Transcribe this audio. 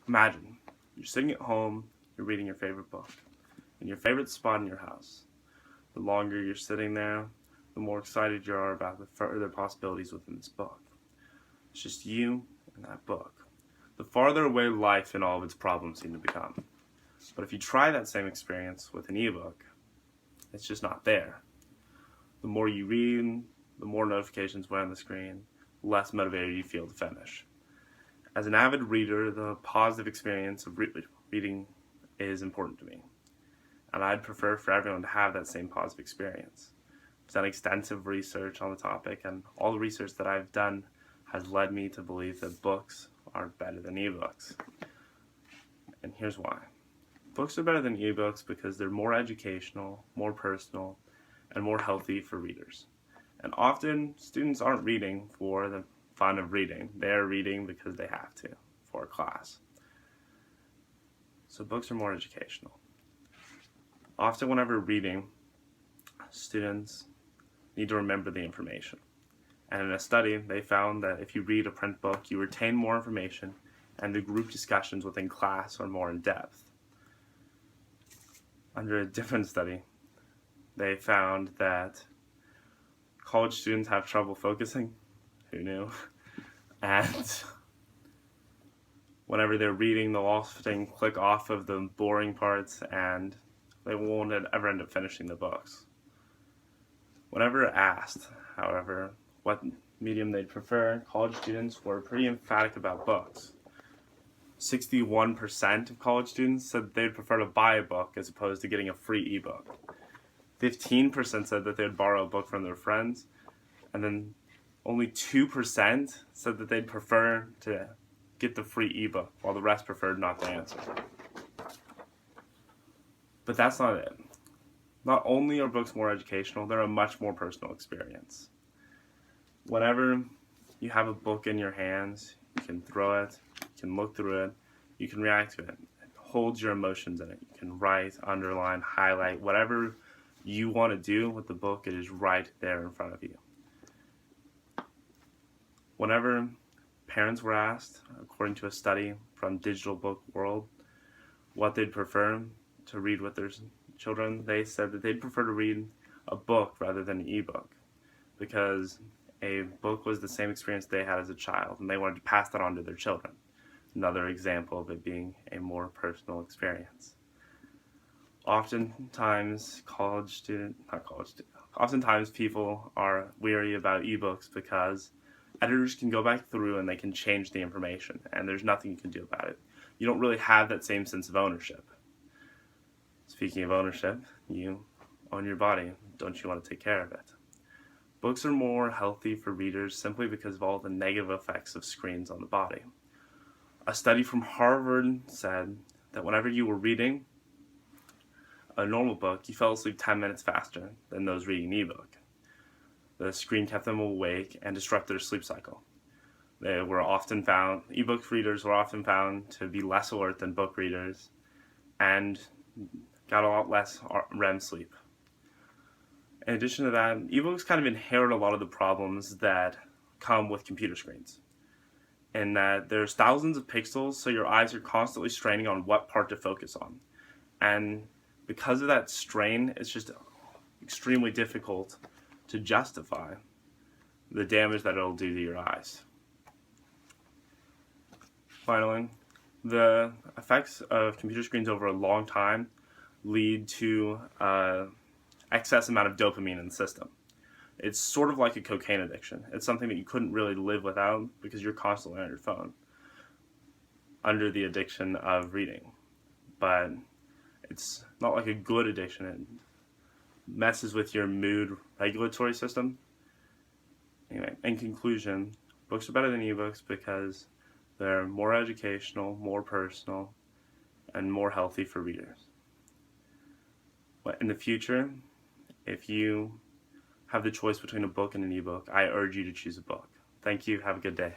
Imagine, you're sitting at home, you're reading your favorite book, in your favorite spot in your house. The longer you're sitting there, the more excited you are about the further possibilities within this book. It's just you and that book. The farther away life and all of its problems seem to become. But if you try that same experience with an ebook, it's just not there. The more you read, the more notifications went on the screen, the less motivated you feel to finish. As an avid reader, the positive experience of reading is important to me. And I'd prefer for everyone to have that same positive experience. I've done extensive research on the topic, and all the research that I've done has led me to believe that books are better than ebooks. And here's why. Books are better than ebooks because they're more educational, more personal, and more healthy for readers. And often, students aren't reading for the fun of reading. They're reading because they have to, for a class. So books are more educational. Often whenever reading, students need to remember the information. And in a study, they found that if you read a print book, you retain more information, and the group discussions within class are more in depth. Under a different study, they found that college students have trouble focusing. Who knew? And whenever they're reading, they'll often click off of the boring parts, and they won't ever end up finishing the books. Whenever asked, however, what medium they'd prefer, college students were pretty emphatic about books. 61% of college students said they'd prefer to buy a book as opposed to getting a free ebook. 15% said that they'd borrow a book from their friends, and then only 2% said that they'd prefer to get the free ebook, while the rest preferred not to answer. But that's not it. Not only are books more educational, they're a much more personal experience. Whenever you have a book in your hands, you can throw it, you can look through it, you can react to it. It holds your emotions in it. You can write, underline, highlight, whatever you want to do with the book, it is right there in front of you. Whenever parents were asked, according to a study from Digital Book World, what they'd prefer to read with their children, they said that they'd prefer to read a book rather than an ebook, because a book was the same experience they had as a child, and they wanted to pass that on to their children. Another example of it being a more personal experience. Oftentimes people are weary about ebooks because editors can go back through and they can change the information, and there's nothing you can do about it. You don't really have that same sense of ownership. Speaking of ownership, you own your body. Don't you want to take care of it? Books are more healthy for readers simply because of all the negative effects of screens on the body. A study from Harvard said that whenever you were reading a normal book, you fell asleep 10 minutes faster than those reading an ebook. The screen kept them awake and disrupted their sleep cycle. Ebook readers were often found to be less alert than book readers and got a lot less REM sleep. In addition to that, ebooks kind of inherit a lot of the problems that come with computer screens. In that there's thousands of pixels, so your eyes are constantly straining on what part to focus on. And because of that strain, it's just extremely difficult to justify the damage that it'll do to your eyes. Finally, the effects of computer screens over a long time lead to excess amount of dopamine in the system. It's sort of like a cocaine addiction. It's something that you couldn't really live without because you're constantly on your phone under the addiction of reading. But it's not like a good addiction. It messes with your mood regulatory system. Anyway, in conclusion, books are better than ebooks because they're more educational, more personal, and more healthy for readers. But in the future, if you have the choice between a book and an ebook, I urge you to choose a book. Thank you. Have a good day.